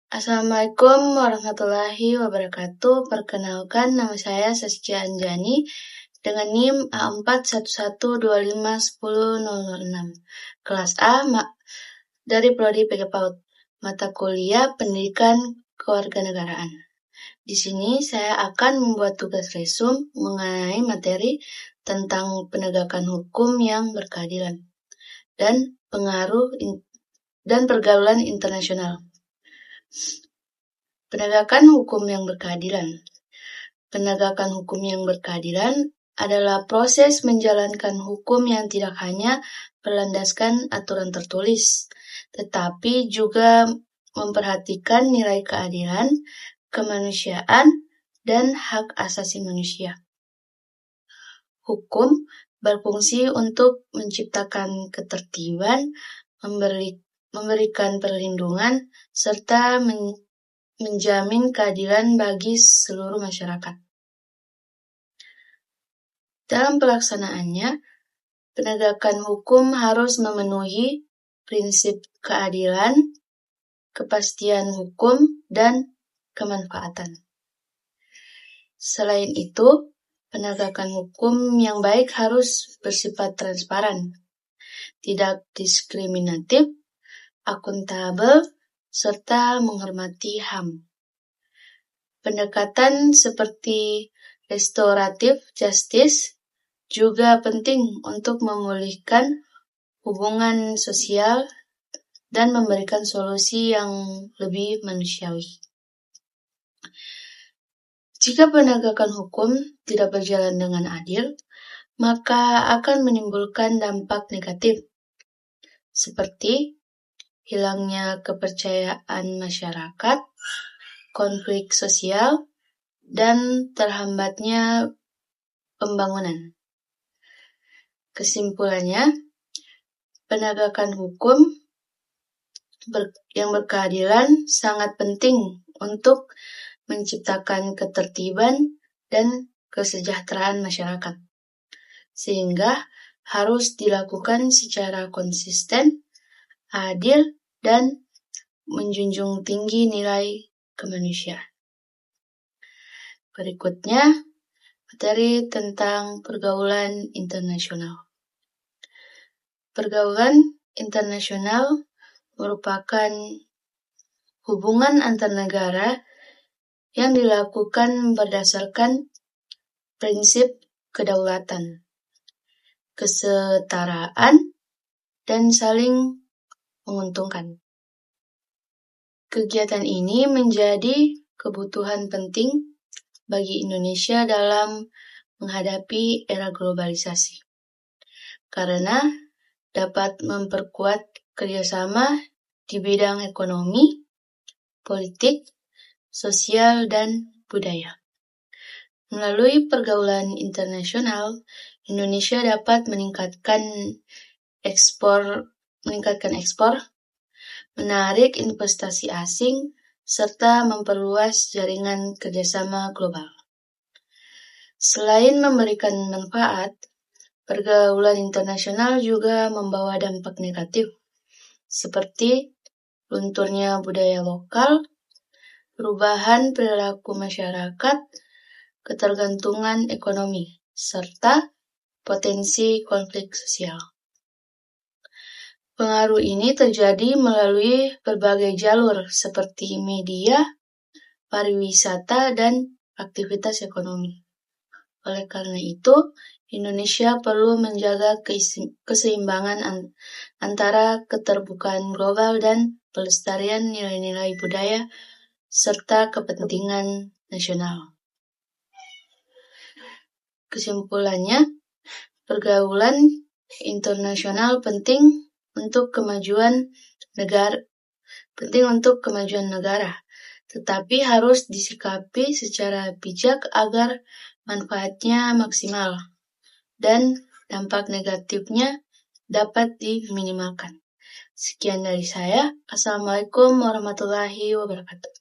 Assalamualaikum warahmatullahi wabarakatuh. Perkenalkan, nama saya Saskia Anjani dengan NIM A4112510006. Kelas A dari Prodi PG PAUD. Mata kuliah Pendidikan Kewarganegaraan. Di sini saya akan membuat tugas resum mengenai materi tentang penegakan hukum yang berkeadilan dan pengaruh dan pergaulan internasional. Penegakan hukum yang berkeadilan. Penegakan hukum yang berkeadilan adalah proses menjalankan hukum yang tidak hanya berlandaskan aturan tertulis, tetapi juga memperhatikan nilai keadilan, kemanusiaan, dan hak asasi manusia. Hukum berfungsi untuk menciptakan ketertiban, memberikan perlindungan, serta menjamin keadilan bagi seluruh masyarakat. Dalam pelaksanaannya, penegakan hukum harus memenuhi prinsip keadilan, kepastian hukum, dan kemanfaatan. Selain itu, penegakan hukum yang baik harus bersifat transparan, tidak diskriminatif, akuntabel, serta menghormati HAM. Pendekatan seperti restoratif justice juga penting untuk memulihkan hubungan sosial dan memberikan solusi yang lebih manusiawi. Jika penegakan hukum tidak berjalan dengan adil, maka akan menimbulkan dampak negatif, seperti hilangnya kepercayaan masyarakat, konflik sosial, dan terhambatnya pembangunan. Kesimpulannya, penegakan hukum yang berkeadilan sangat penting untuk menciptakan ketertiban dan kesejahteraan masyarakat, sehingga harus dilakukan secara konsisten, adil, dan menjunjung tinggi nilai kemanusiaan. Berikutnya, materi tentang pergaulan internasional. Pergaulan internasional merupakan hubungan antar negara yang dilakukan berdasarkan prinsip kedaulatan, kesetaraan, dan saling menguntungkan. Kegiatan ini menjadi kebutuhan penting bagi Indonesia dalam menghadapi era globalisasi, karena dapat memperkuat kerjasama di bidang ekonomi, politik, sosial, dan budaya. Melalui pergaulan internasional, Indonesia dapat meningkatkan ekspor, menarik investasi asing, serta memperluas jaringan kerjasama global. Selain memberikan manfaat, pergaulan internasional juga membawa dampak negatif, seperti lunturnya budaya lokal, perubahan perilaku masyarakat, ketergantungan ekonomi, serta potensi konflik sosial. Pengaruh ini terjadi melalui berbagai jalur seperti media, pariwisata, dan aktivitas ekonomi. Oleh karena itu, Indonesia perlu menjaga keseimbangan antara keterbukaan global dan pelestarian nilai-nilai budaya serta kepentingan nasional. Kesimpulannya, pergaulan internasional penting untuk kemajuan negara, tetapi harus disikapi secara bijak agar manfaatnya maksimal dan dampak negatifnya dapat diminimalkan. Sekian dari saya. Assalamualaikum warahmatullahi wabarakatuh.